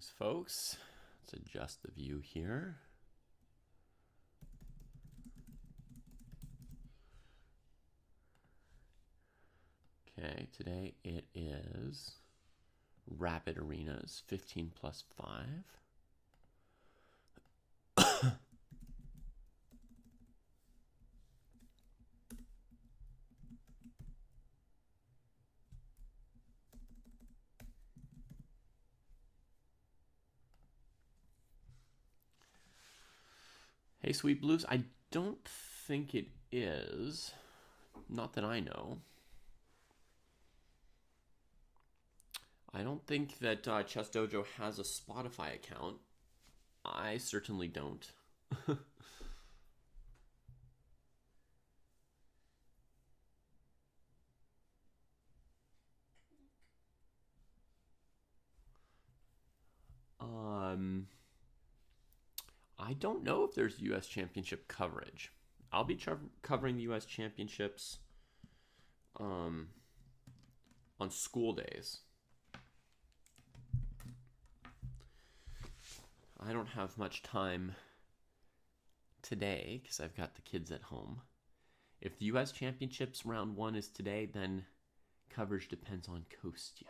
Greetings, folks. Let's adjust the view here. Okay, today it is Rapid Arenas 15 plus 5. Hey, Sweet Blues, I don't think it is. Not that I know. I don't think that Chess Dojo has a Spotify account. I certainly don't. I don't know if there's U.S. Championship coverage. I'll be covering the U.S. Championships on school days. I don't have much time today because I've got the kids at home. If the U.S. Championships round 1 is today, then coverage depends on Kostya.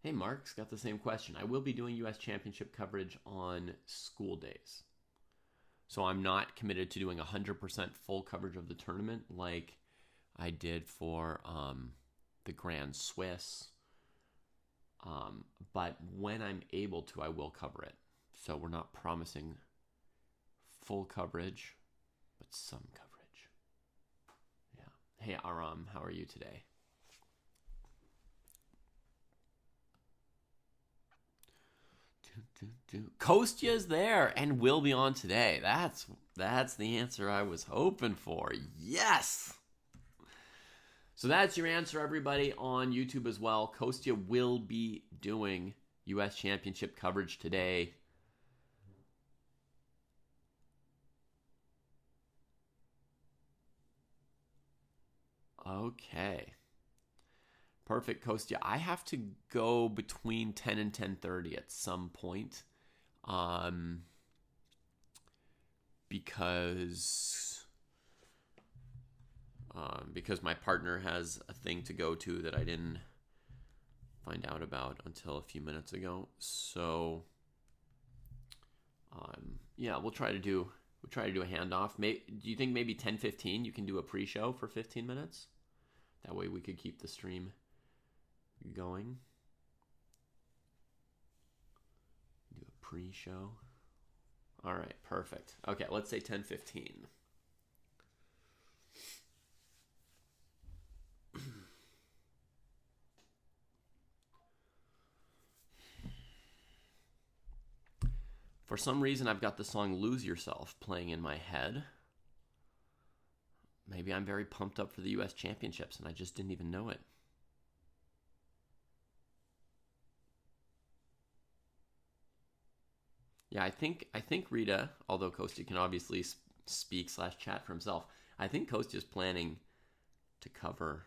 Hey, Mark's got the same question. I will be doing U.S. Championship coverage on school days. So I'm not committed to doing 100% full coverage of the tournament like I did for the Grand Swiss. But when I'm able to, I will cover it. So we're not promising full coverage, but some coverage. Yeah. Hey, Aram, how are you today? Kostya's there and will be on today. That's the answer I was hoping for. Yes! So that's your answer, everybody, on YouTube as well. Kostya will be doing U.S. Championship coverage today. Okay. Perfect, Kostya. I have to go between 10 and 10:30 at some point. Because my partner has a thing to go to that I didn't find out about until a few minutes ago. So yeah, we'll try to do a handoff. Do you think maybe 10:15 you can do a pre-show for 15 minutes? That way we could keep the stream going. Do a pre-show. All right, perfect. Okay, let's say 10:15. For some reason, I've got the song Lose Yourself playing in my head. Maybe I'm very pumped up for the U.S. Championships and I just didn't even know it. Yeah, I think Rita, although Kostya can obviously speak/chat for himself, I think Kostya is planning to cover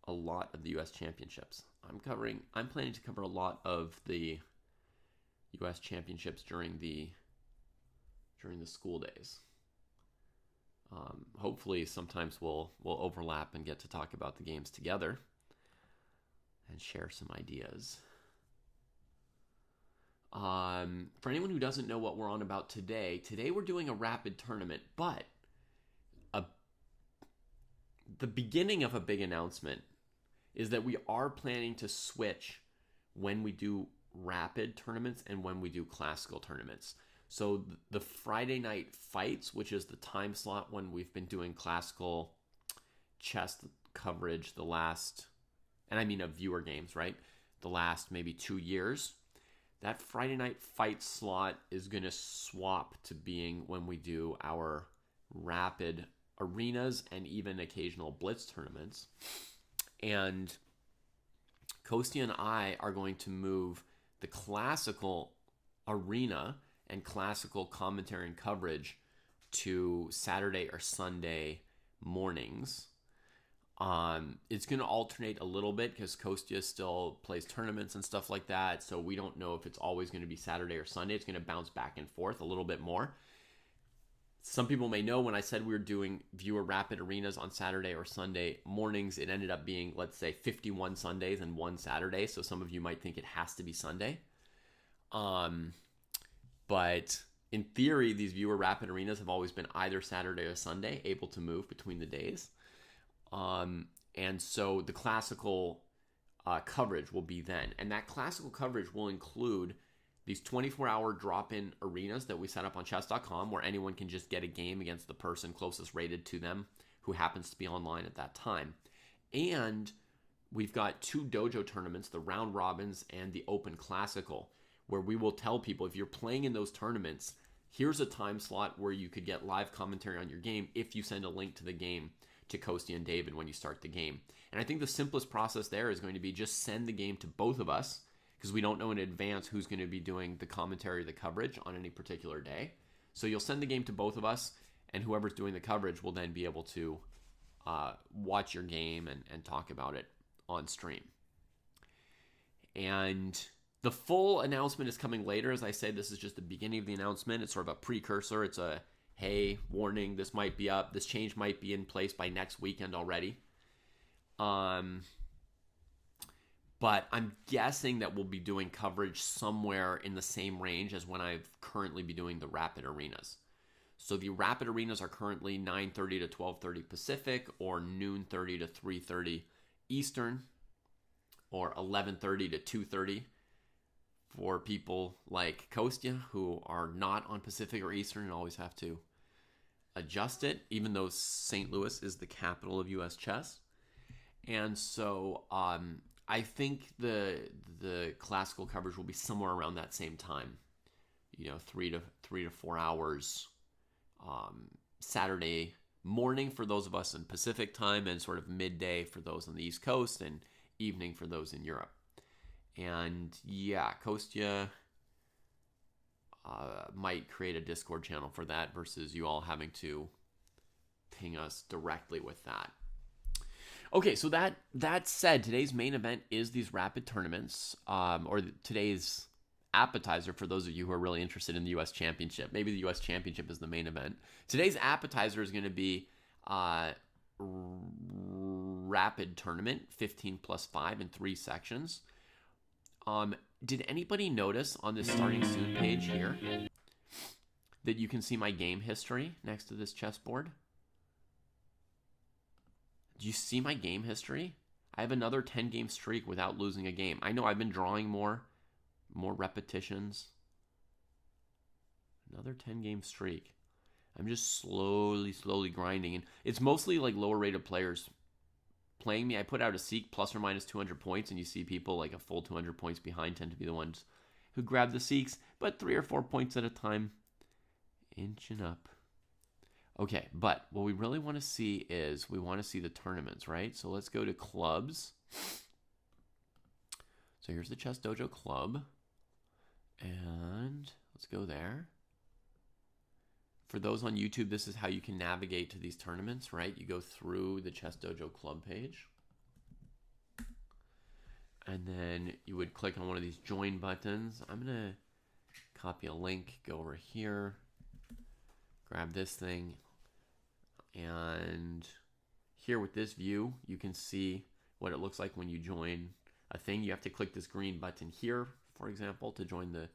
a lot of the U.S. Championships. I'm planning to cover a lot of the U.S. Championships during the school days. Hopefully, sometimes we'll overlap and get to talk about the games together and share some ideas. For anyone who doesn't know what we're on about today we're doing a rapid tournament, but the beginning of a big announcement is that we are planning to switch when we do rapid tournaments and when we do classical tournaments. So the Friday night fights, which is the time slot when we've been doing classical chess coverage of viewer games, right? The last maybe 2 years. That Friday night fight slot is going to swap to being when we do our rapid arenas and even occasional blitz tournaments. And Kostya and I are going to move the classical arena and classical commentary and coverage to Saturday or Sunday mornings. It's going to alternate a little bit because Kostya still plays tournaments and stuff like that. So we don't know if it's always going to be Saturday or Sunday. It's going to bounce back and forth a little bit more. Some people may know when I said we were doing viewer rapid arenas on Saturday or Sunday mornings, it ended up being, let's say, 51 Sundays and 1 Saturday. So some of you might think it has to be Sunday. But in theory, these viewer rapid arenas have always been either Saturday or Sunday, able to move between the days. And so the classical coverage will be then. And that classical coverage will include these 24-hour drop-in arenas that we set up on chess.com where anyone can just get a game against the person closest rated to them who happens to be online at that time. And we've got 2 dojo tournaments, the round robins and the open classical, where we will tell people if you're playing in those tournaments, here's a time slot where you could get live commentary on your game if you send a link to the game to Kostya and David when you start the game. And I think the simplest process there is going to be just send the game to both of us, because we don't know in advance who's going to be doing the commentary or the coverage on any particular day. So you'll send the game to both of us, and whoever's doing the coverage will then be able to watch your game and talk about it on stream. And the full announcement is coming later. As I said, this is just the beginning of the announcement. It's sort of a precursor. It's a, hey, warning, this might be up. This change might be in place by next weekend already. But I'm guessing that we'll be doing coverage somewhere in the same range as when I've currently be doing the rapid arenas. So the rapid arenas are currently 9:30 to 12:30 Pacific, or noon 30 to 3:30 Eastern, or 11:30 to 2:30 for people like Kostya who are not on Pacific or Eastern and always have to adjust it, even though St. Louis is the capital of U.S. chess. And so I think the classical coverage will be somewhere around that same time, 3 to 4 hours Saturday morning for those of us in Pacific time, and sort of midday for those on the East Coast, and evening for those in Europe. And yeah, Kostya might create a Discord channel for that versus you all having to ping us directly with that. Okay, so that said, today's main event is these rapid tournaments, or today's appetizer for those of you who are really interested in the U.S. Championship. Maybe the U.S. Championship is the main event. Today's appetizer is going to be rapid tournament, 15 plus 5 in 3 sections. Did anybody notice on this starting soon page here that you can see my game history next to this chessboard? Do you see my game history? I have another 10-game streak without losing a game. I know I've been drawing more repetitions. Another 10-game streak. I'm just slowly grinding. And it's mostly like lower-rated players playing me. I put out a Seek plus or minus 200 points, and you see people like a full 200 points behind tend to be the ones who grab the Seeks, but 3 or 4 points at a time, inching up. Okay, but what we really want to see is we want to see the tournaments, right? So let's go to clubs. So here's the Chess Dojo Club. And let's go there. For those on YouTube, this is how you can navigate to these tournaments, right? You go through the Chess Dojo Club page. And then you would click on one of these join buttons. I'm going to copy a link, go over here, grab this thing. And here with this view, you can see what it looks like when you join a thing. You have to click this green button here, for example, to join the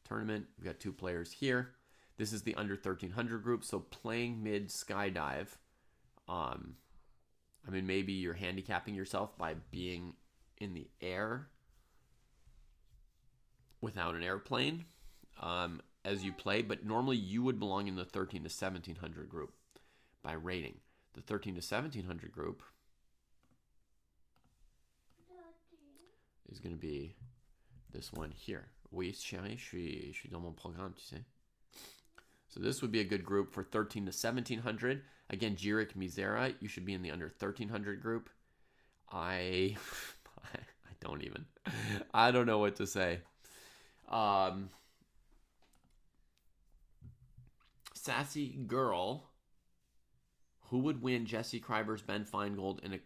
tournament. We've got 2 players here. This is the under 1300 group. So playing mid skydive, maybe you're handicapping yourself by being in the air without an airplane as you play. But normally you would belong in the 13 to 1700 group by rating. The 13 to 1700 group is going to be this one here. Oui, chérie, je suis dans mon programme, tu sais. So this would be a good group for 13 to 1700. Again, Jirik Mizera, you should be in the under 1300 group. I don't know what to say. Sassy Girl, who would win Jesse Kreiber's Ben Feingold in a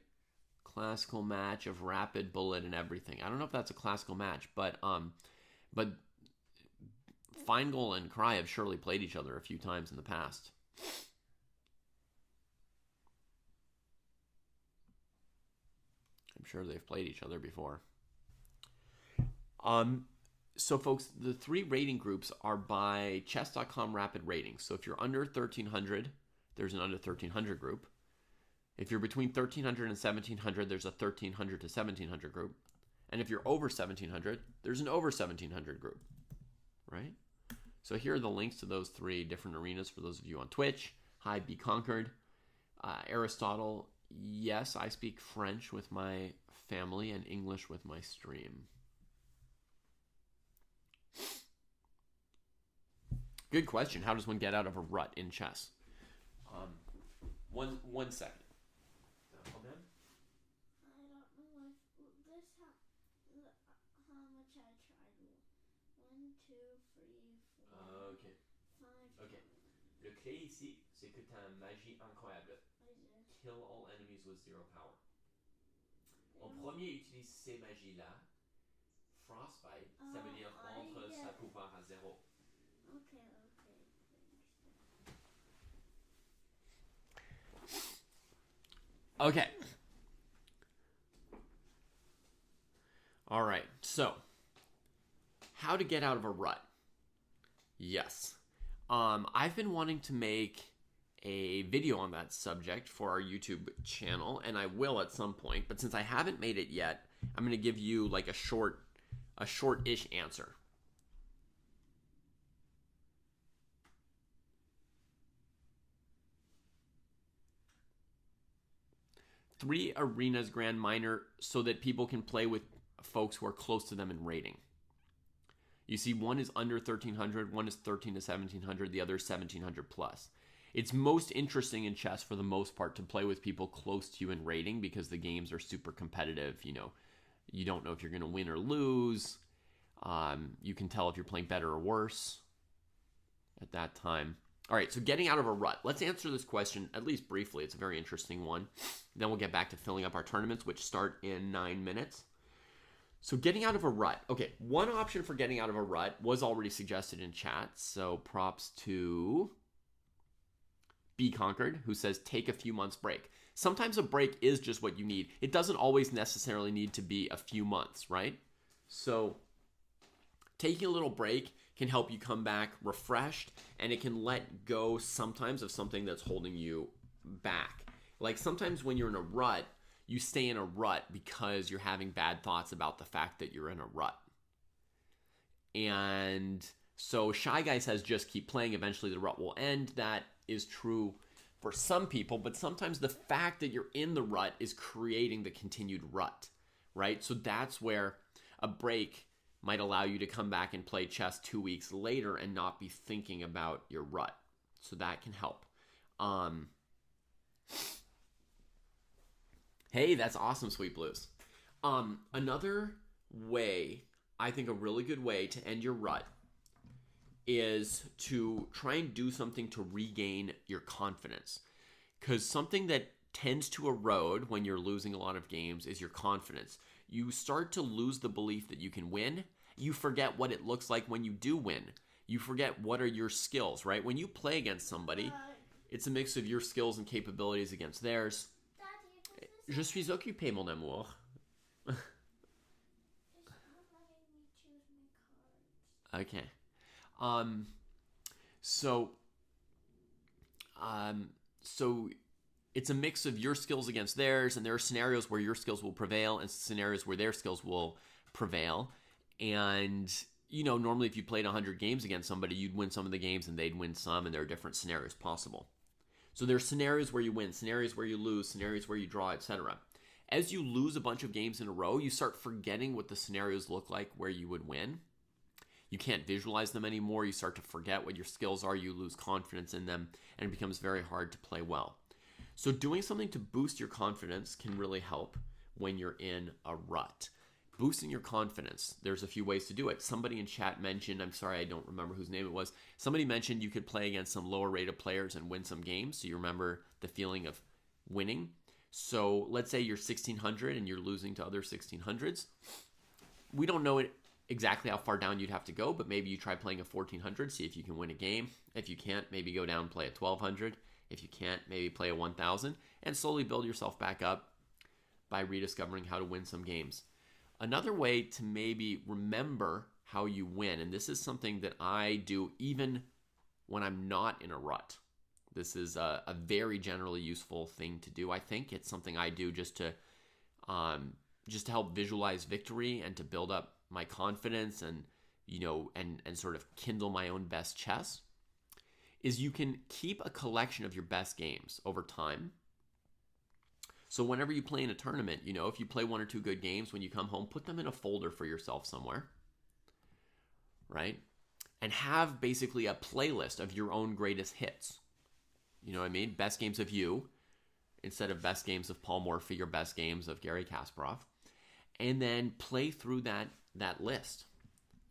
classical match of rapid bullet and everything. I don't know if that's a classical match, but Feingold and Kraai have surely played each other a few times in the past. I'm sure they've played each other before. So folks, the 3 rating groups are by chess.com rapid ratings. So if you're under 1300, there's an under 1300 group. If you're between 1300 and 1700, there's a 1300 to 1700 group. And if you're over 1700, there's an over 1700 group, right? So here are the links to those 3 different arenas for those of you on Twitch. Hi, Be Conquered. Aristotle, yes, I speak French with my family and English with my stream. Good question. How does one get out of a rut in chess? One second. Hold on. I don't know if this how much I tried. 1, 2, 3, 4. Okay. 5. Okay. Le clé ici, c'est que tu as une magie incroyable. Kill all enemies with 0 power. En premier, utilise ces magies-là. Frostbite, ça veut dire entre sa pouvoir à 0. Okay. Okay. All right. So, how to get out of a rut? Yes. I've been wanting to make a video on that subject for our YouTube channel, and I will at some point. But since I haven't made it yet, I'm going to give you like a short-ish answer. Three arenas, grand minor, so that people can play with folks who are close to them in rating. You see, one is under 1300, one is 13 to 1700, the other is 1700 plus. It's most interesting in chess for the most part to play with people close to you in rating because the games are super competitive. You know, you don't know if you're going to win or lose. You can tell if you're playing better or worse at that time. All right, so getting out of a rut. Let's answer this question, at least briefly. It's a very interesting one. Then we'll get back to filling up our tournaments, which start in 9 minutes. So getting out of a rut. Okay, one option for getting out of a rut was already suggested in chat. So props to Be Conquered, who says take a few months break. Sometimes a break is just what you need. It doesn't always necessarily need to be a few months, right? So taking a little break can help you come back refreshed, and it can let go sometimes of something that's holding you back. Like sometimes when you're in a rut, you stay in a rut because you're having bad thoughts about the fact that you're in a rut. And so Shy Guy says just keep playing, eventually the rut will end. That is true for some people, but sometimes the fact that you're in the rut is creating the continued rut, right? So that's where a break might allow you to come back and play chess 2 weeks later and not be thinking about your rut. So that can help. Hey, that's awesome, Sweet Blues. Another way, I think a really good way to end your rut is to try and do something to regain your confidence. Because something that tends to erode when you're losing a lot of games is your confidence. You start to lose the belief that you can win. You forget what it looks like when you do win. You forget what are your skills, right? When you play against somebody, it's a mix of your skills and capabilities against theirs. Je suis occupé, mon amour. Okay. So it's a mix of your skills against theirs, and there are scenarios where your skills will prevail and scenarios where their skills will prevail. And, you know, normally if you played 100 games against somebody, you'd win some of the games and they'd win some, and there are different scenarios possible. So there's scenarios where you win, scenarios where you lose, scenarios where you draw, etc. As you lose a bunch of games in a row, you start forgetting what the scenarios look like where you would win. You can't visualize them anymore. You start to forget what your skills are. You lose confidence in them, and it becomes very hard to play well. So doing something to boost your confidence can really help when you're in a rut. Boosting your confidence, there's a few ways to do it. Somebody in chat mentioned, I'm sorry, I don't remember whose name it was. Somebody mentioned you could play against some lower rated players and win some games. So you remember the feeling of winning. So let's say you're 1600 and you're losing to other 1600s. We don't know exactly how far down you'd have to go, but maybe you try playing a 1400, see if you can win a game. If you can't, maybe go down and play a 1200. If you can't, maybe play a 1000 and slowly build yourself back up by rediscovering how to win some games. Another way to maybe remember how you win, and this is something that I do even when I'm not in a rut. This is a very generally useful thing to do. I think it's something I do just to help visualize victory and to build up my confidence and and sort of kindle my own best chess. Is you can keep a collection of your best games over time. So whenever you play in a tournament, if you play one or two good games, when you come home, put them in a folder for yourself somewhere, right? And have basically a playlist of your own greatest hits. You know what I mean? Best games of you, instead of best games of Paul Morphy or best games of Garry Kasparov. And then play through that list.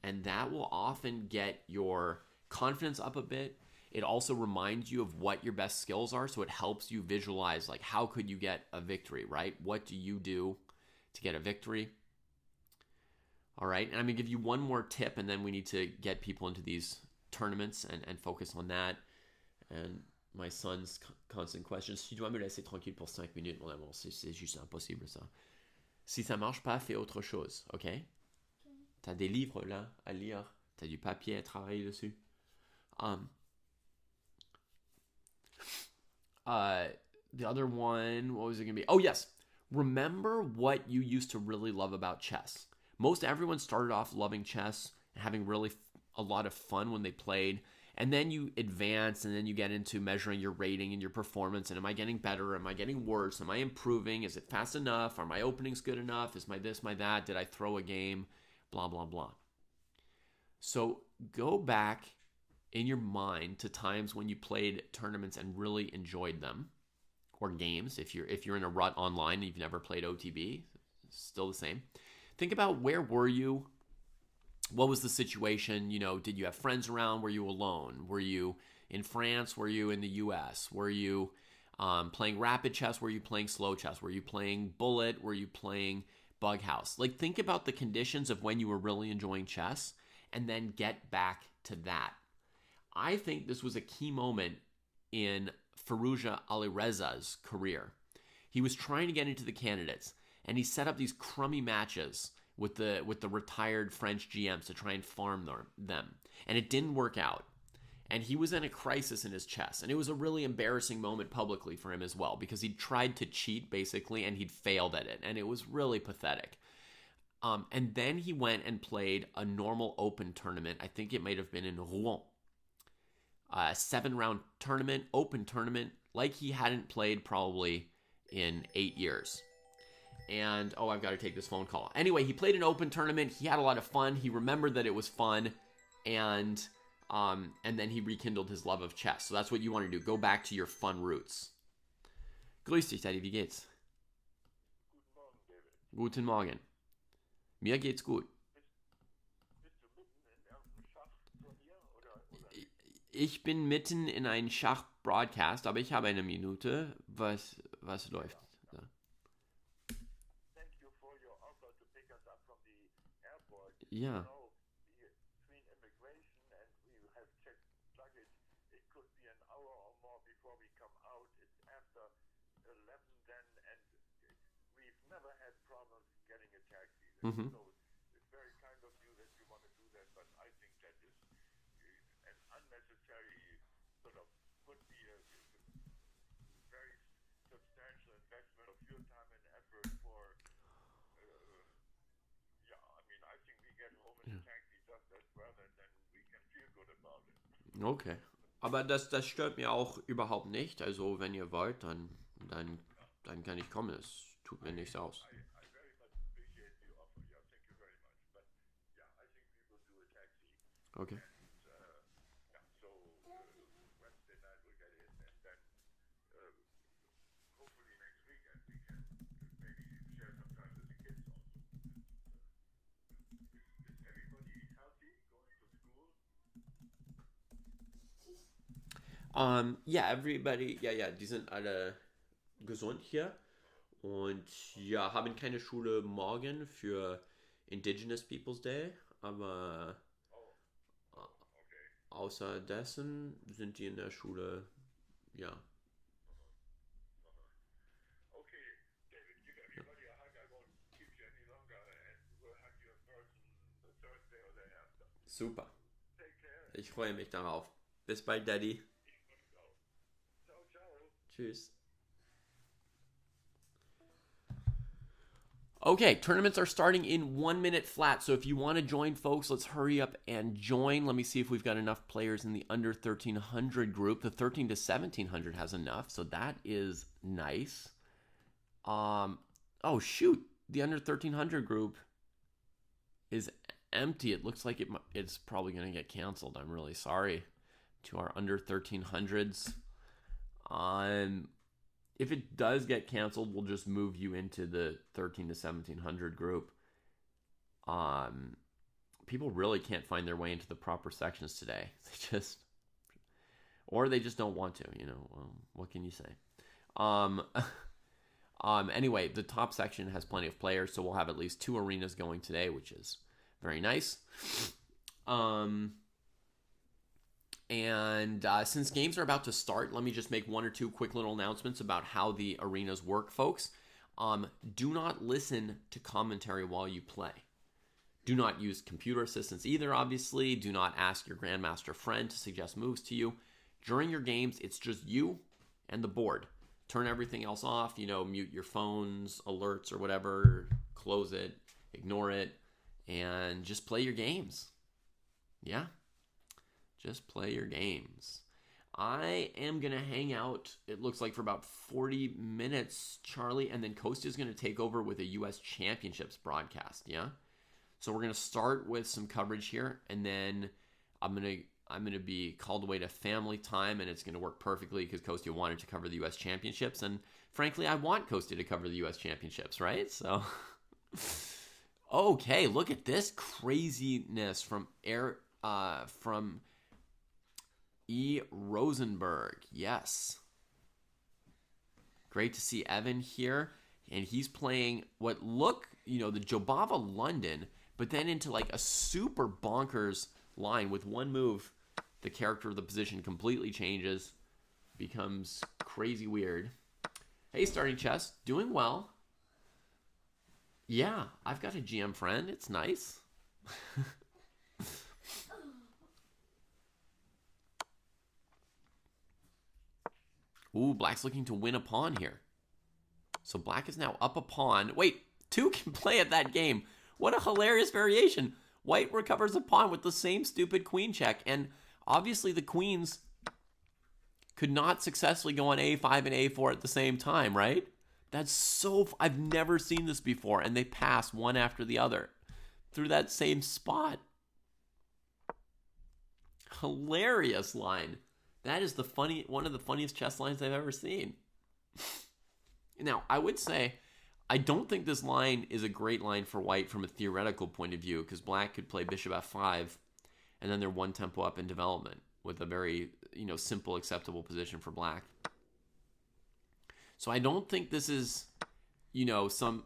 And that will often get your confidence up a bit. It also reminds you of what your best skills are, so it helps you visualize, like, how could you get a victory, right? What do you do to get a victory? All right, and I'm going to give you one more tip, and then we need to get people into these tournaments and focus on that. And my son's constant question, si tu dois me laisser tranquille pour 5 minutes, mon amour, c'est juste impossible, ça. Si ça marche pas, fais autre chose, ok? T'as des livres, là, à lire. T'as du papier à travailler dessus. The other one, what was it going to be? Oh, yes. Remember what you used to really love about chess. Most everyone started off loving chess and having really a lot of fun when they played. And then you advance and then you get into measuring your rating and your performance. And am I getting better? Am I getting worse? Am I improving? Is it fast enough? Are my openings good enough? Is my this, my that? Did I throw a game? Blah, blah, blah. So go back in your mind to times when you played tournaments and really enjoyed them, or games. If you're in a rut online and you've never played OTB, still the same. Think about, where were you? What was the situation? Did you have friends around? Were you alone? Were you in France? Were you in the US? Were you playing rapid chess? Were you playing slow chess? Were you playing bullet? Were you playing bug house? Like, think about the conditions of when you were really enjoying chess and then get back to that. I think this was a key moment in Firouzja Alireza's career. He was trying to get into the candidates, and he set up these crummy matches with the retired French GMs to try and farm them. And it didn't work out. And he was in a crisis in his chess. And it was a really embarrassing moment publicly for him as well, because he'd tried to cheat, basically, and he'd failed at it. And it was really pathetic. And then he went and played a normal open tournament. I think it might have been in Rouen. A 7-round tournament, open tournament, like he hadn't played probably in 8 years. And, I've got to take this phone call. Anyway, he played an open tournament. He had a lot of fun. He remembered that it was fun. And then he rekindled his love of chess. So that's what you want to do. Go back to your fun roots. Grüß dich, Daddy. Wie geht's? Guten Morgen. Mir geht's gut. Ich bin mitten in einem Schach-Broadcast, aber ich habe eine Minute. Was läuft? Ja. Ja. Mm-hmm. Okay. Aber das stört mir auch überhaupt nicht. Also wenn ihr wollt, dann kann ich kommen. Es tut mir nichts aus. Okay. Yeah, everybody, die sind alle gesund hier. Und ja, haben keine Schule morgen für Indigenous Peoples Day, aber außer dessen sind die in der Schule, ja. Super. Ich freue mich darauf. Bis bald, Daddy. Tschüss. Okay, tournaments are starting in 1 minute flat. So if you want to join, folks, let's hurry up and join. Let me see if we've got enough players in the under 1300 group. The 13 to 1700 has enough, so that is nice. Oh shoot, the under 1300 group is empty. It looks like it's probably going to get canceled. I'm really sorry to our under 1300s. If it does get canceled, we'll just move you into the 13 to 1700 group. People really can't find their way into the proper sections today. They just don't want to, what can you say? Anyway, the top section has plenty of players, so we'll have at least 2 arenas going today, which is very nice. And since games are about to start, let me just make 1 or 2 quick little announcements about how the arenas work, folks. Do not listen to commentary while you play. Do not use computer assistance either, obviously. Do not ask your grandmaster friend to suggest moves to you. During your games, it's just you and the board. Turn everything else off, mute your phones, alerts, or whatever. Close it, ignore it, and just play your games. Yeah. Just play your games. I am going to hang out, it looks like, for about 40 minutes, Charlie, and then Kostya is going to take over with a U.S. Championships broadcast, yeah? So we're going to start with some coverage here, and then I'm going to be called away to family time, and it's going to work perfectly because Kostya wanted to cover the U.S. Championships, and frankly, I want Kostya to cover the U.S. Championships, right? So, okay, look at this craziness from E. Rosenberg. Yes. Great to see Evan here. And he's playing the Jobava London, but then into like a super bonkers line with one move. The character of the position completely changes, becomes crazy weird. Hey, Starting Chess. Doing well. Yeah, I've got a GM friend. It's nice. Ooh, Black's looking to win a pawn here. So Black is now up a pawn. Wait, 2 can play at that game. What a hilarious variation. White recovers a pawn with the same stupid queen check. And obviously the queens could not successfully go on a5 and a4 at the same time, right? I've never seen this before. And they pass one after the other through that same spot. Hilarious line. That is one of the funniest chess lines I've ever seen. Now, I would say, I don't think this line is a great line for White from a theoretical point of view, because Black could play bishop f5, and then they're 1 tempo up in development with a very, simple, acceptable position for Black. So I don't think this is, some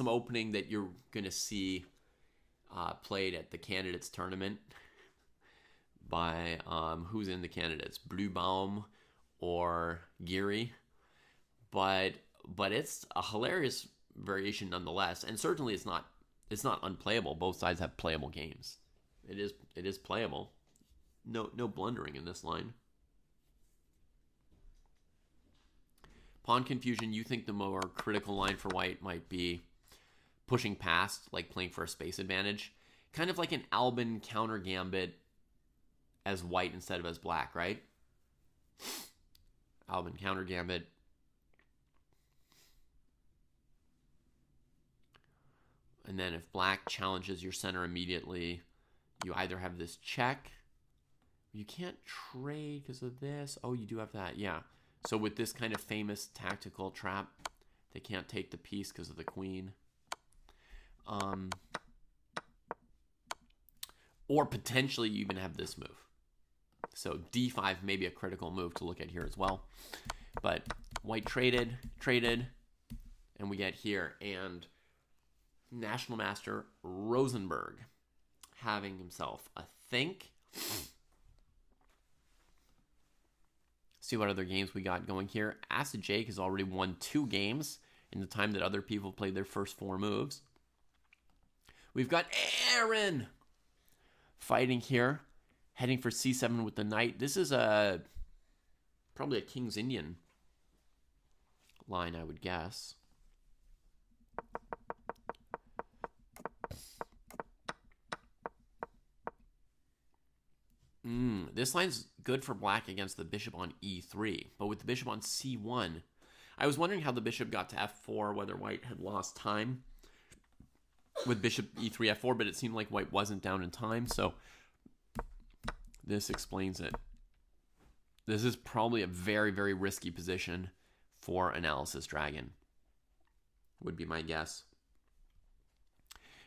opening that you're going to see played at the candidates tournament by who's in the candidates, Bluebaum or Geary, but it's a hilarious variation nonetheless, and certainly it's not unplayable. Both sides have playable games. It is playable. No blundering in this line. Pawn confusion. You think the more critical line for White might be pushing past, like playing for a space advantage, kind of like an Albin counter gambit as White instead of as Black, right? Albin counter gambit. And then if Black challenges your center immediately, you either have this check. You can't trade because of this. Oh, you do have that. Yeah. So with this kind of famous tactical trap, they can't take the piece because of the queen. Or potentially you even have this move. So d5 may be a critical move to look at here as well. But White traded, and we get here. And National Master Rosenberg having himself a think. See what other games we got going here. Acid Jake has already won 2 games in the time that other people played their first 4 moves. We've got Aaron fighting here, heading for c7 with the knight. This is probably a King's Indian line, I would guess. This line's good for black against the bishop on e3, but with the bishop on c1, I was wondering how the bishop got to f4, whether white had lost time with bishop e3, f4, but it seemed like white wasn't down in time, so this explains it. This is probably a very, very risky position for Analysis Dragon, would be my guess.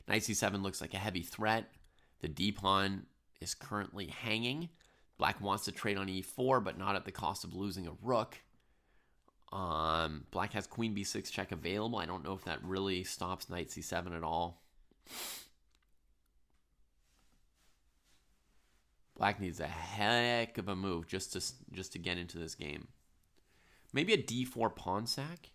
Knight c7 looks like a heavy threat. The d-pawn is currently hanging. Black wants to trade on e4, but not at the cost of losing a rook. Black has queen b6 check available. I don't know if that really stops knight c7 at all. Black needs a heck of a move just to get into this game. Maybe a d4 pawn sack.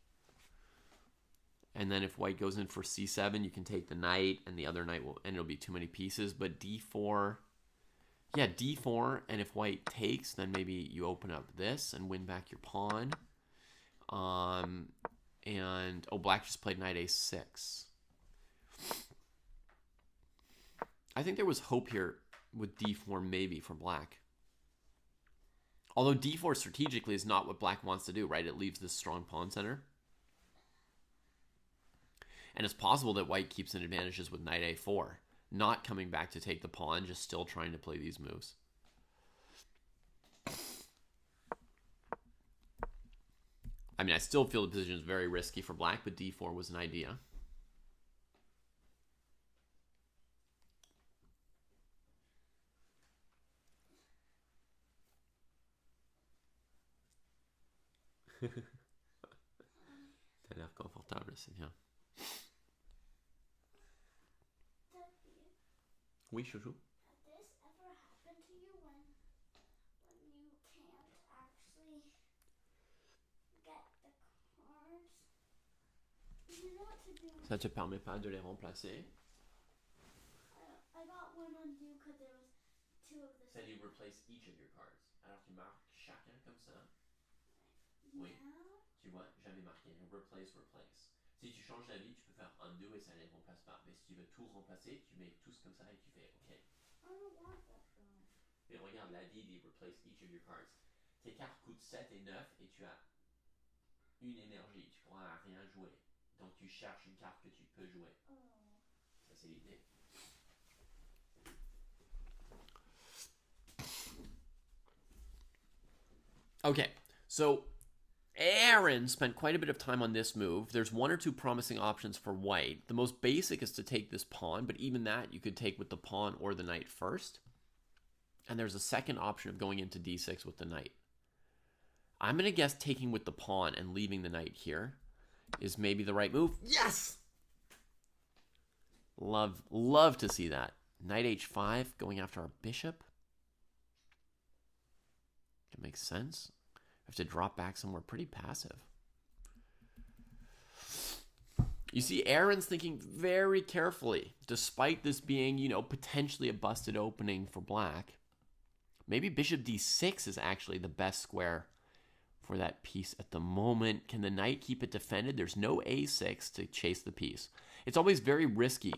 And then if white goes in for c7, you can take the knight, and the other knight and it'll be too many pieces. But d4, yeah, d4, and if white takes, then maybe you open up this and win back your pawn. And black just played knight a6. I think there was hope here with d4 maybe for black. Although d4 strategically is not what black wants to do, right? It leaves this strong pawn center. And it's possible that white keeps an advantages with knight a4, not coming back to take the pawn, just still trying to play these moves. I mean, I still feel the position is very risky for black, but d4 was an idea. T'as l'air confortable, c'est bien. Oui, chouchou. Has this ever happened to you when you can't actually get the cards? You know what to do. Ça te permet pas de les remplacer? I got one on you because there was 2 of the Ça same. dit replace each of your cards. Alors tu marques chacun comme ça. Oui. Now? Tu vois, j'avais marqué replace. Si tu changes d'avis, tu peux faire undo et ça ne les remplace pas. Mais si tu veux tout remplacer, tu mets tous comme ça et tu fais OK. I don't want that though. Mais regarde, l'avis dit replace each of your cards. Tes cartes coûtent 7 et 9 et tu as une énergie. Tu pourras rien jouer. Donc tu cherches une carte que tu peux jouer. Oh. Ça, c'est l'idée. Okay, so Aaron spent quite a bit of time on this move. There's 1 or 2 promising options for white. The most basic is to take this pawn, but even that you could take with the pawn or the knight first. And there's a second option of going into d6 with the knight. I'm going to guess taking with the pawn and leaving the knight here is maybe the right move. Yes! Love to see that. Knight h5 going after our bishop. It makes sense. Have to drop back somewhere pretty passive. You see, Aaron's thinking very carefully, despite this being, potentially a busted opening for black. Maybe bishop d6 is actually the best square for that piece at the moment. Can the knight keep it defended? There's no a6 to chase the piece. It's always very risky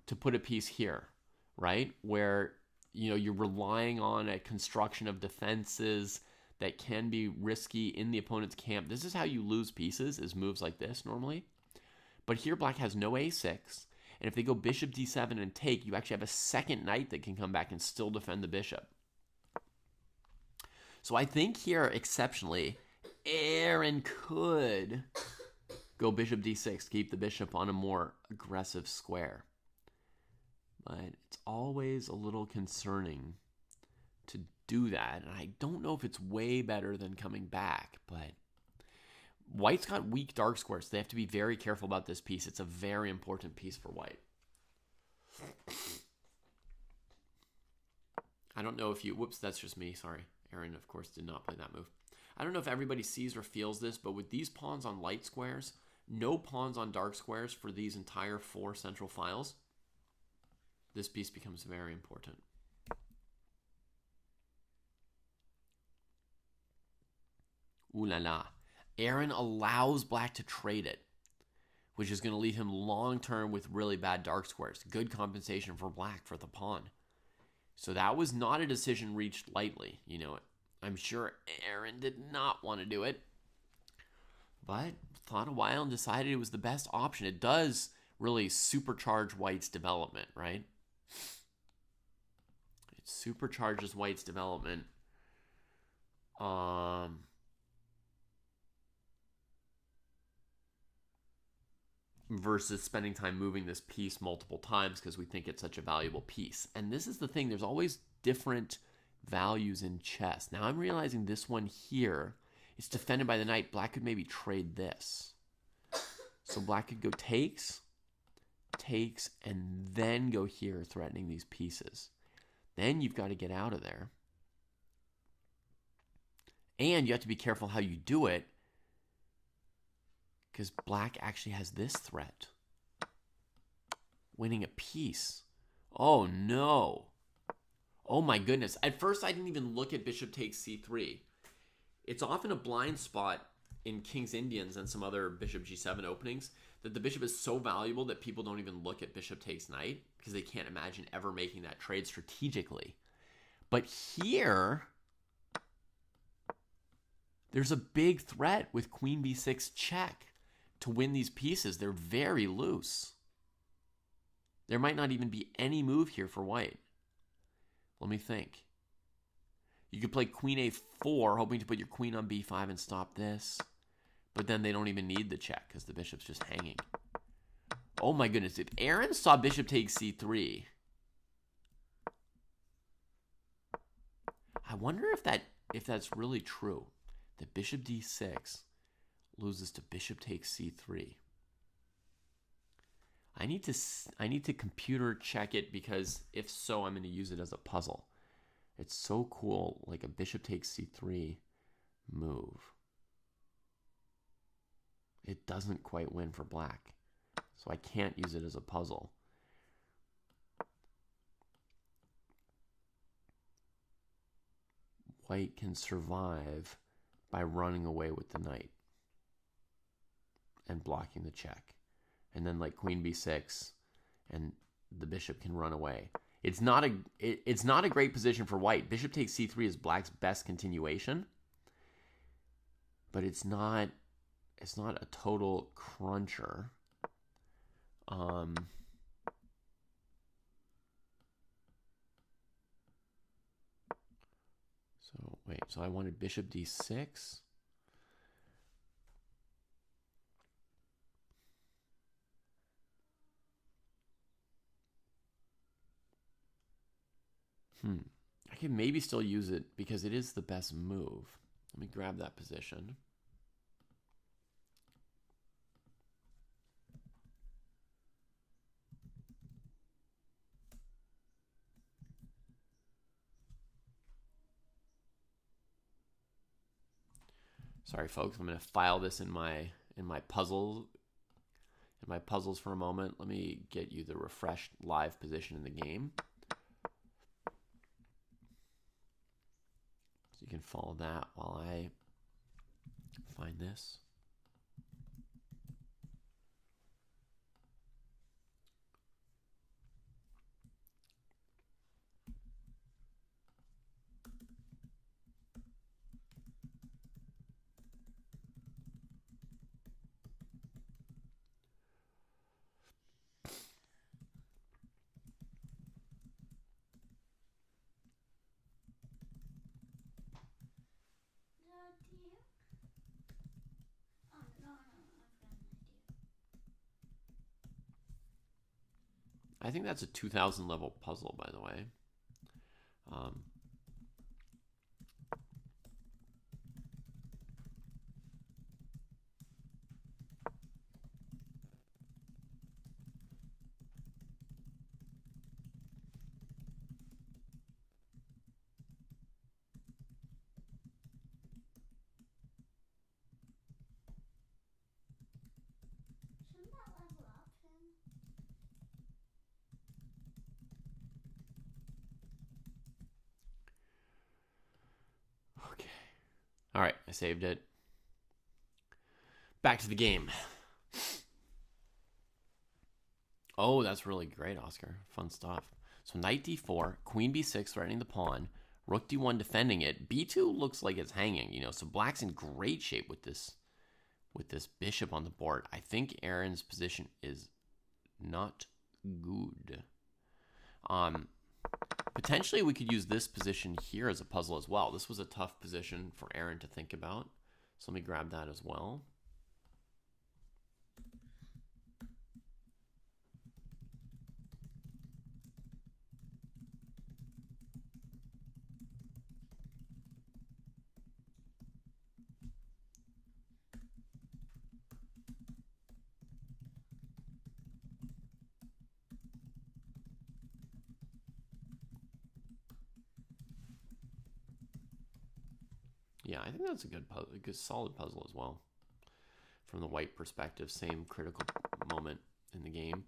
to put a piece here, right? Where, you're relying on a construction of defenses that can be risky in the opponent's camp. This is how you lose pieces, is moves like this normally. But here black has no a6, and if they go bishop d7 and take, you actually have a second knight that can come back and still defend the bishop. So I think here, exceptionally, Aaron could go bishop d6 to keep the bishop on a more aggressive square. But it's always a little concerning to do that, and I don't know if it's way better than coming back, but White's got weak dark squares. So they have to be very careful about this piece. It's a very important piece for white. I don't know if you... Whoops, that's just me. Sorry. Aaron, of course, did not play that move. I don't know if everybody sees or feels this, but with these pawns on light squares, no pawns on dark squares for these entire 4 central files, this piece becomes very important. Ooh la la. Aaron allows black to trade it, which is going to leave him long-term with really bad dark squares. Good compensation for black for the pawn. So that was not a decision reached lightly. You know, I'm sure Aaron did not want to do it, but thought a while and decided it was the best option. It does really supercharge white's development, right? It supercharges white's development. Versus spending time moving this piece multiple times because we think it's such a valuable piece. And this is the thing, there's always different values in chess. Now I'm realizing this one here is defended by the knight. Black could maybe trade this. So black could go takes, and then go here, threatening these pieces. Then you've got to get out of there. And you have to be careful how you do it, because black actually has this threat. Winning a piece. Oh, no. Oh, my goodness. At first, I didn't even look at bishop takes c3. It's often a blind spot in King's Indians and some other bishop g7 openings that the bishop is so valuable that people don't even look at bishop takes knight because they can't imagine ever making that trade strategically. But here, there's a big threat with queen b6 check. To win these pieces, they're very loose. There might not even be any move here for white. Let me think. You could play queen a4, hoping to put your queen on b5 and stop this. But then they don't even need the check because the bishop's just hanging. Oh my goodness, if Aaron saw bishop takes c3, I wonder if that's really true. That bishop d6 loses to bishop takes c3. I need to computer check it, because if so, I'm going to use it as a puzzle. It's so cool, like a bishop takes c3 move. It doesn't quite win for black, so I can't use it as a puzzle. White can survive by running away with the knight and blocking the check. And then like queen b6 and the bishop can run away. It's not a great position for white. Bishop takes c3 is black's best continuation, but it's not a total cruncher. So I wanted bishop d6. I can maybe still use it because it is the best move. Let me grab that position. Sorry, folks. I'm going to file this in my puzzles for a moment. Let me get you the refreshed live position in the game. So you can follow that while I find this. I think that's a 2000 level puzzle, by the way. All right, I saved it. Back to the game. Oh, that's really great, Oscar. Fun stuff. So knight d4, queen b6 threatening the pawn, rook d1 defending it. b2 looks like it's hanging, so black's in great shape with this bishop on the board. I think Aaron's position is not good. Potentially we could use this position here as a puzzle as well. This was a tough position for Aaron to think about. So let me grab that as well. Yeah, I think that's a good solid puzzle as well. From the white perspective, same critical moment in the game.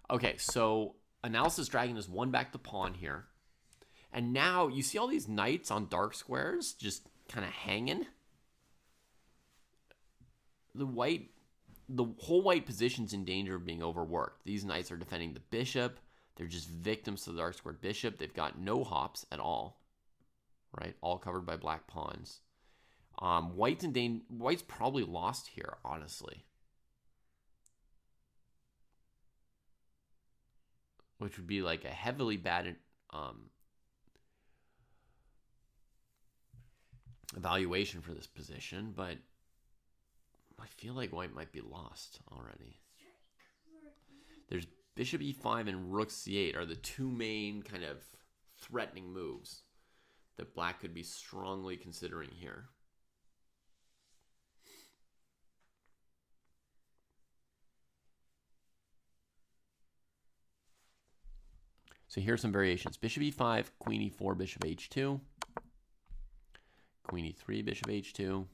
Okay, so Analysis Dragon has won back the pawn here. And now you see all these knights on dark squares just kind of hanging. The whole white position's in danger of being overworked. These knights are defending the bishop. They're just victims to the dark squared bishop. They've got no hops at all, right? All covered by black pawns. White's probably lost here, honestly. Which would be like a heavily bad evaluation for this position, but I feel like white might be lost already. There's bishop e5 and rook c8 are the two main kind of threatening moves that black could be strongly considering here. So here's some variations. Bishop e5, queen e4, bishop h2. Queen e3, bishop h2.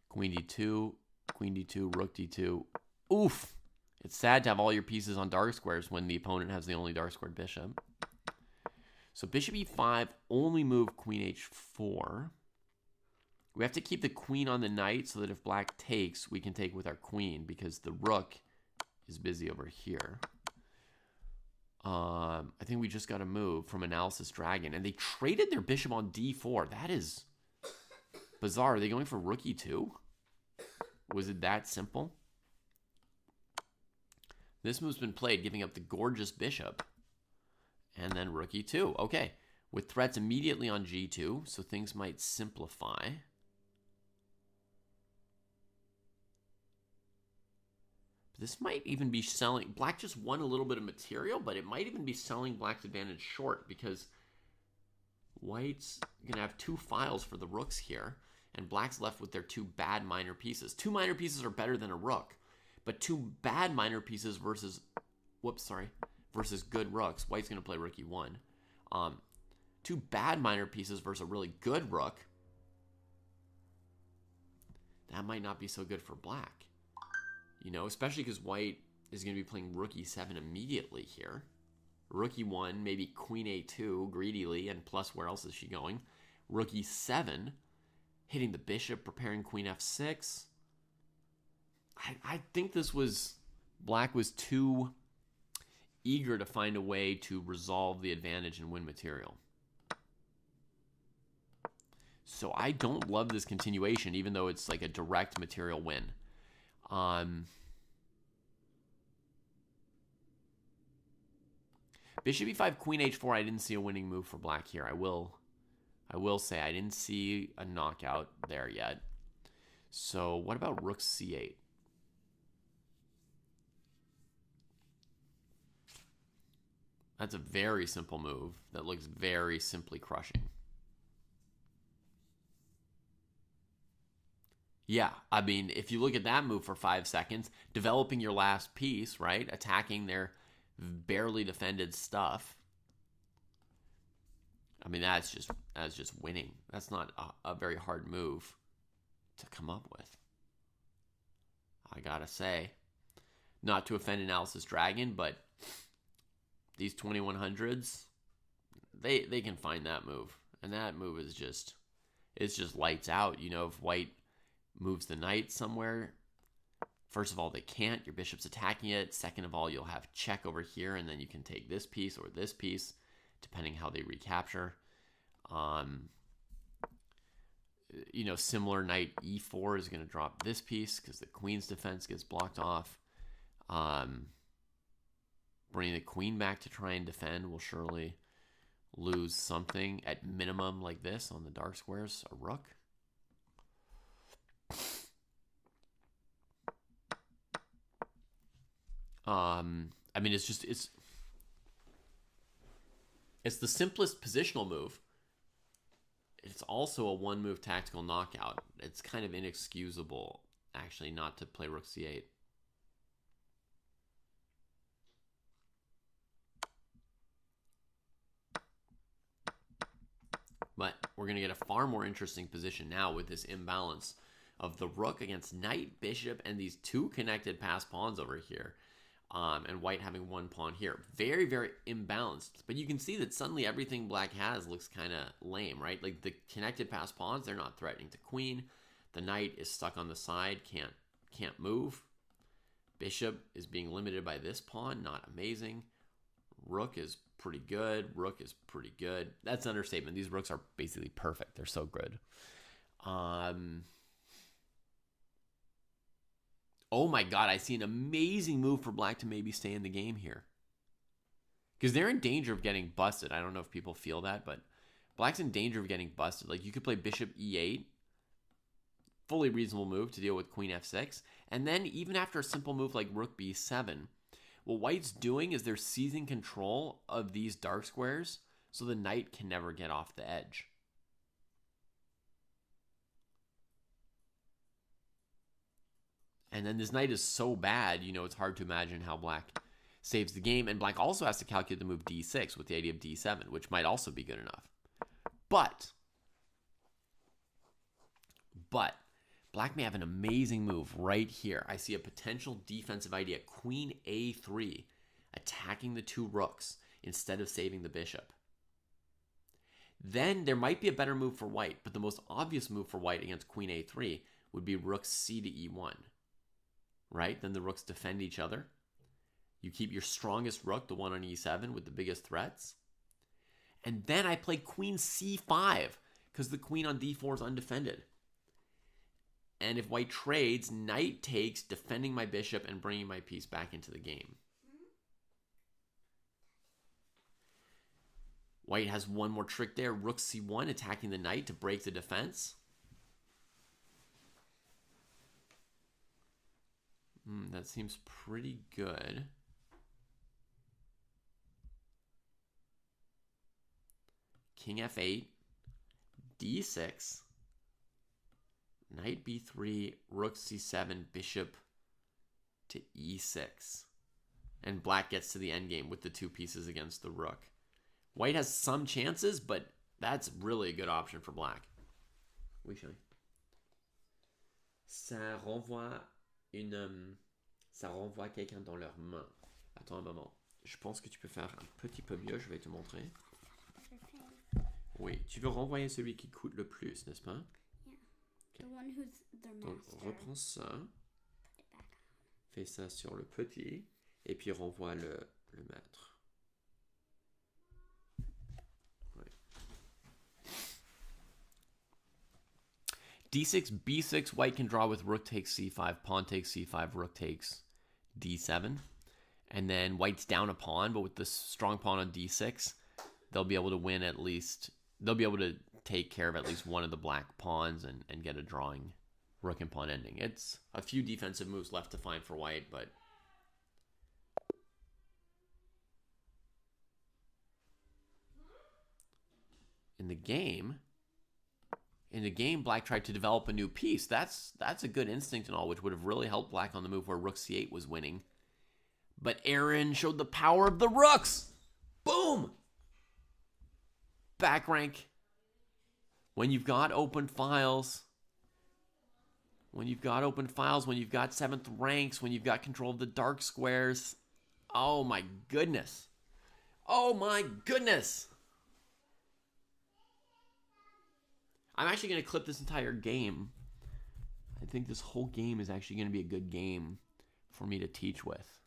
Queen d2, queen d2, rook d2. Oof! It's sad to have all your pieces on dark squares when the opponent has the only dark squared bishop. So bishop e5, only move queen h4. We have to keep the queen on the knight so that if black takes, we can take with our queen because the rook is busy over here. I think we just got a move from Analysis Dragon, and they traded their bishop on d4. That is bizarre. Are they going for rook e2? Was it that simple? This move's been played, giving up the gorgeous bishop, and then rook e2. Okay, with threats immediately on g2, so things might simplify. This might even be selling. Black just won a little bit of material, but it might even be selling black's advantage short because white's going to have two files for the rooks here, and black's left with their two bad minor pieces. Two minor pieces are better than a rook, but two bad minor pieces versus good rooks. White's going to play rook e1. Two bad minor pieces versus a really good rook. That might not be so good for black. Especially because white is going to be playing rook e7 immediately here. Rook e1, maybe queen a2 greedily, and plus where else is she going? Rook e7, hitting the bishop, preparing queen f6. I think black was too eager to find a way to resolve the advantage and win material. So I don't love this continuation, even though it's like a direct material win. Bishop e5, queen h4. I didn't see a winning move for black here. I will say I didn't see a knockout there yet. So what about rook c8? That's a very simple move that looks very simply crushing. Yeah, I mean, if you look at that move for 5 seconds, developing your last piece, right? Attacking their barely defended stuff. I mean, that's just winning. That's not a very hard move to come up with. I gotta say, not to offend Analysis Dragon, but these 2100s, they can find that move, and that move is just it's just lights out. You know, if white moves the knight somewhere, first of all, they can't. Your bishop's attacking it. Second of all, you'll have check over here, and then you can take this piece or this piece, depending how they recapture. You know, similar knight e4 is going to drop this piece because the queen's defense gets blocked off. Bringing the queen back to try and defend will surely lose something at minimum like this on the dark squares. A rook. I mean, it's the simplest positional move. It's also a one-move tactical knockout. It's kind of inexcusable, actually, not to play rook c8. But we're going to get a far more interesting position now with this imbalance of the rook against knight, bishop, and these two connected passed pawns over here. And white having one pawn here. Very, very imbalanced. But you can see that suddenly everything black has looks kind of lame, right? Like the connected passed pawns, they're not threatening to queen. The knight is stuck on the side, can't move. Bishop is being limited by this pawn, not amazing. Rook is pretty good. Rook is pretty good. That's an understatement. These rooks are basically perfect. They're so good. Oh my god, I see an amazing move for black to maybe stay in the game here. Because they're in danger of getting busted. I don't know if people feel that, but black's in danger of getting busted. Like, you could play bishop e8. Fully reasonable move to deal with queen f6. And then, even after a simple move like rook b7, what white's doing is they're seizing control of these dark squares so the knight can never get off the edge. And then this knight is so bad, you know, it's hard to imagine how black saves the game. And black also has to calculate the move d6 with the idea of d7, which might also be good enough. But black may have an amazing move right here. I see a potential defensive idea. Queen a3, attacking the two rooks instead of saving the bishop. Then there might be a better move for white, but the most obvious move for white against queen a3 would be rook c to e1. Right? Then the rooks defend each other. You keep your strongest rook, the one on e7, with the biggest threats. And then I play queen c5, because the queen on d4 is undefended. And if white trades, knight takes, defending my bishop and bringing my piece back into the game. White has one more trick there. Rook c1, attacking the knight to break the defense. That seems pretty good. King f8, d6, knight b3, rook c7, bishop to e6. And black gets to the endgame with the two pieces against the rook. White has some chances, but that's really a good option for black. Oui, chérie. Ça renvoie quelqu'un dans leurs mains. Attends un moment. Je pense que tu peux faire un petit peu mieux. Je vais te montrer. Oui, tu veux renvoyer celui qui coûte le plus, n'est-ce pas? Yeah. Okay. The one who's their master. Donc, reprends ça. Fais ça sur le petit. Et puis renvoie le maître. Ouais. D6, B6, white can draw with rook takes c5, pawn takes c5, rook takes d7. And then white's down a pawn, but with the strong pawn on d6, they'll be able to win at least... They'll be able to take care of at least one of the black pawns and get a drawing rook and pawn ending. It's a few defensive moves left to find for white, but... In the game, black tried to develop a new piece. That's a good instinct and all, which would have really helped black on the move where rook c8 was winning. But Aaron showed the power of the rooks. Boom! Back rank. When you've got open files, when you've got 7th ranks, when you've got control of the dark squares. Oh my goodness. Oh my goodness. I'm actually going to clip this entire game. I think this whole game is actually going to be a good game for me to teach with.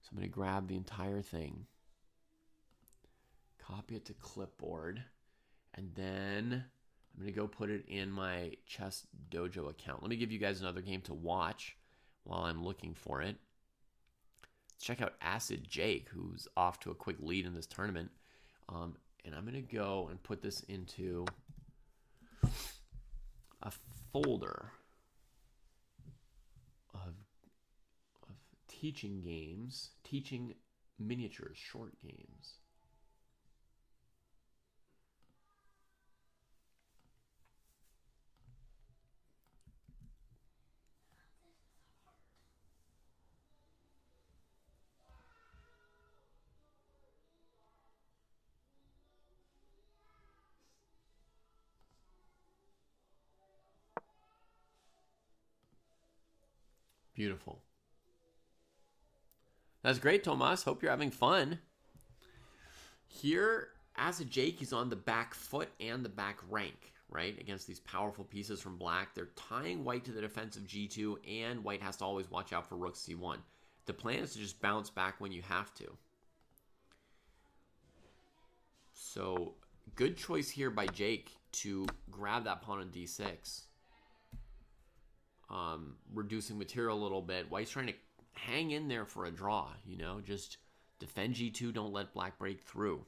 So I'm going to grab the entire thing, copy it to clipboard, and then I'm going to go put it in my Chess Dojo account. Let me give you guys another game to watch while I'm looking for it. Let's check out Acid Jake, who's off to a quick lead in this tournament. And I'm going to go and put this into a folder of teaching games, teaching miniatures, short games. Beautiful. That's great, Tomas. Hope you're having fun. Here, Acid Jake is on the back foot and the back rank, right? Against these powerful pieces from black. They're tying white to the defense of g2, and white has to always watch out for rook c1. The plan is to just bounce back when you have to. So, good choice here by Jake to grab that pawn on d6. Reducing material a little bit. White's trying to hang in there for a draw, you know, just defend g2, don't let black break through.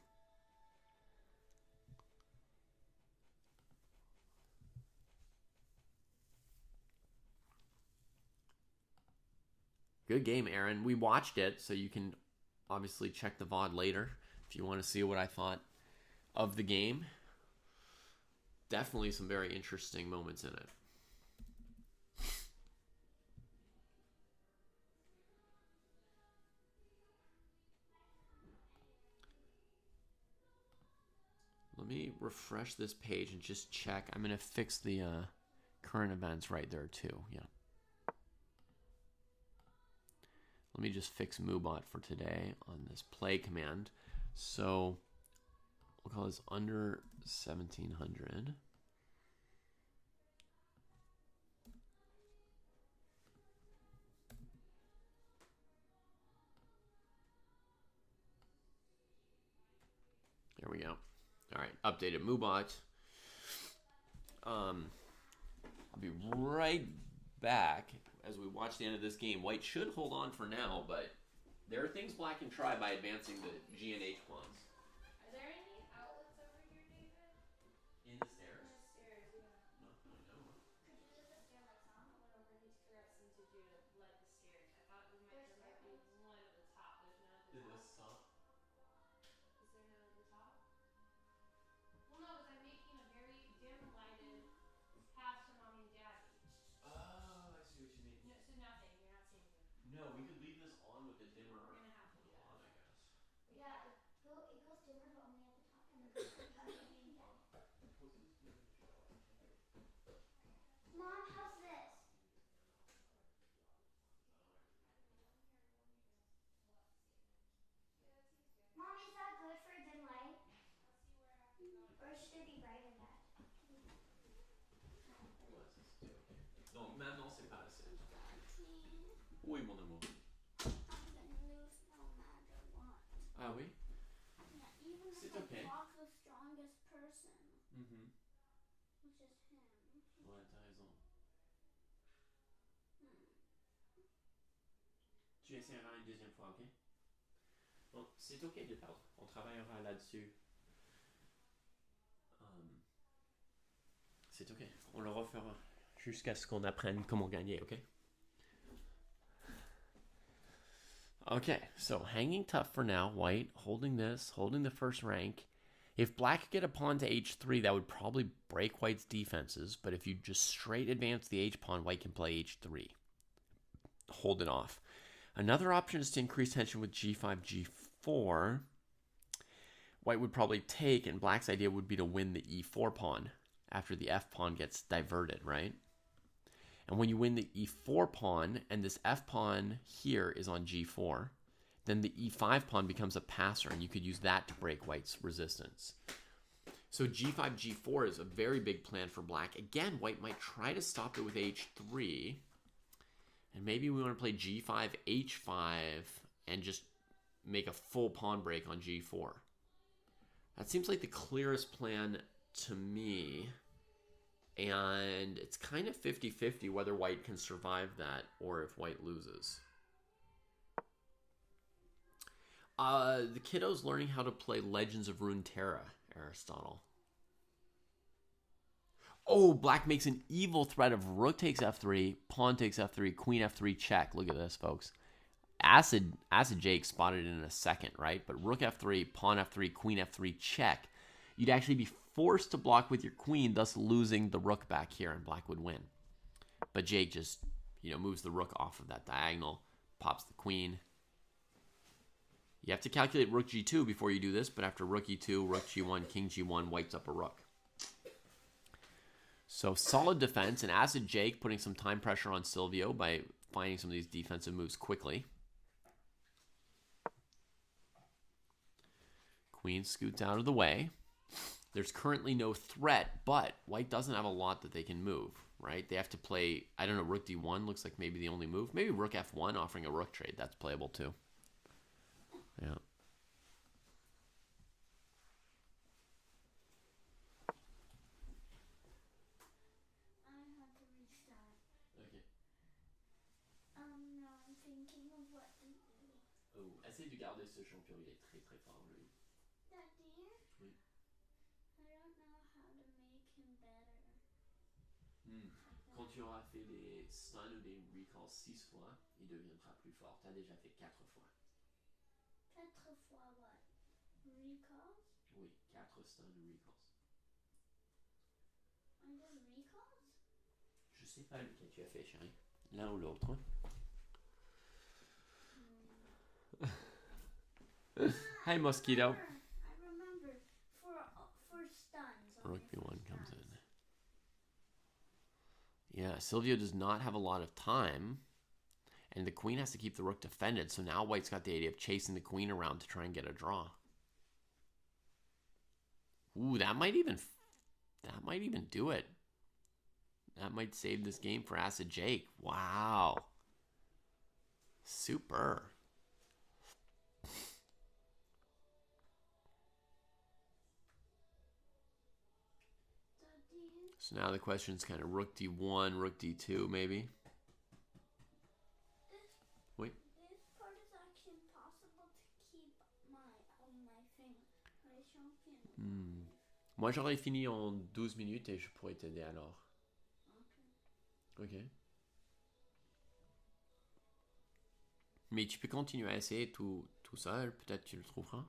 Good game, Aaron. We watched it, so you can obviously check the VOD later if you want to see what I thought of the game. Definitely some very interesting moments in it. Let me refresh this page and just check. I'm going to fix the current events right there too. Yeah. Let me just fix MooBot for today on this play command. So we'll call this under 1700. There we go. All right, updated MooBot. I'll be right back as we watch the end of this game. White should hold on for now, but there are things black can try by advancing the G and H pawns. Are there any outlets over here, David? In the stairs? In the stairs, yeah. Not that I know of. Could you leave the stair lights on? I went over to Pruess and to do to light the stairs. I thought there might be one at the top. There's none at the Did top. this suck? Is there none at the top? Well, no, because I'm making a very dim lighted path to mommy and daddy. Oh, I see what you mean. No, so nothing. You're not seeing anything. No, we could leave this on with the dimmer We're gonna have to do that. on, I guess. Yeah, it goes dimmer, but only at the top, and it goes like mommy and daddy. Mom, how's this? Mom, is that good for a dim light? Or should it be bright and bad? Non, maintenant c'est pas assez. Oui, mon amour. I'm gonna lose no matter what. Ah oui? Yeah, even C'est if I okay. block the strongest person, Mhm. which is him. Ouais, t'as raison. Tu essaieras une deuxième fois, ok? Bon, c'est ok de perdre. On travaillera là-dessus. C'est ok. On le refera jusqu'à ce qu'on apprenne comment gagner, ok? Okay, so hanging tough for now. White holding this, holding the first rank. If black could get a pawn to h3, that would probably break white's defenses. But if you just straight advance the h-pawn, white can play h3. Hold it off. Another option is to increase tension with g5, g4. White would probably take, and black's idea would be to win the e4 pawn after the f pawn gets diverted, right? And when you win the e4 pawn, and this f pawn here is on g4, then the e5 pawn becomes a passer, and you could use that to break white's resistance. So g5, g4 is a very big plan for black. Again, white might try to stop it with h3. And maybe we want to play g5, h5, and just make a full pawn break on g4. That seems like the clearest plan to me. And it's kind of 50-50 whether white can survive that or if white loses. The kiddo's learning how to play Legends of Runeterra, Aristotle. Oh, black makes an evil threat of rook takes f3, pawn takes f3, queen f3 check. Look at this, folks. Acid Jake spotted it in a second, right? But rook f3, pawn f3, queen f3 check. You'd actually be forced to block with your queen, thus losing the rook back here, and black would win. But Jake just, moves the rook off of that diagonal, pops the queen. You have to calculate rook g2 before you do this, but after rook e2, rook g1, king g1, white's up a rook. So solid defense, and Acid Jake putting some time pressure on Silvio by finding some of these defensive moves quickly. Queen scoots out of the way. There's currently no threat, but white doesn't have a lot that they can move, right? They have to play, I don't know, rook d1 looks like maybe the only move. Maybe rook f1 offering a rook trade. That's playable too. Yeah. I had to restart. Okay. No, I'm thinking of what to do. Oh, essaye de garder ce champion, il est très très fort lui. Daddy? Oui. I don't know how to make him better. Quand tu auras fait des stuns ou des recalls 6 fois, il deviendra plus fort. Tu as déjà fait 4 fois. 4 fois what? Recalls? Oui, 4 stuns ou recalls. I did recalls? Je sais pas lequel tu as fait, chérie. L'un ou l'autre. Hi, Mosquito. I remember. For stuns. Rook b1 comes in. Yeah, Silvio does not have a lot of time. And the queen has to keep the rook defended. So now white's got the idea of chasing the queen around to try and get a draw. Ooh, that might even do it. That might save this game for Acid Jake. Wow. Super. So now the question is kind of rook d1, rook d2 maybe. Wait. This part is actually impossible to keep my thing. My champion. Moi j'aurais fini en 12 minutes et je pourrais t'aider alors. Ok. Mais tu peux continuer à essayer tout seul, peut-être tu le trouveras.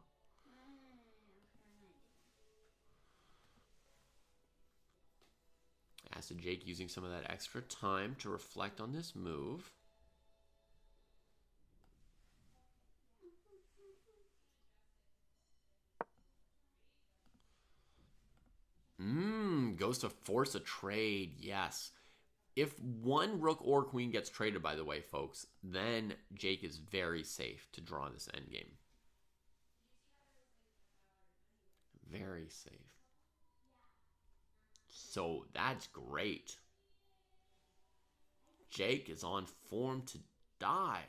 Acid Jake using some of that extra time to reflect on this move. Goes to force a trade, yes. If one rook or queen gets traded, by the way, folks, then Jake is very safe to draw this endgame. Very safe. So that's great. Jake is on form to die.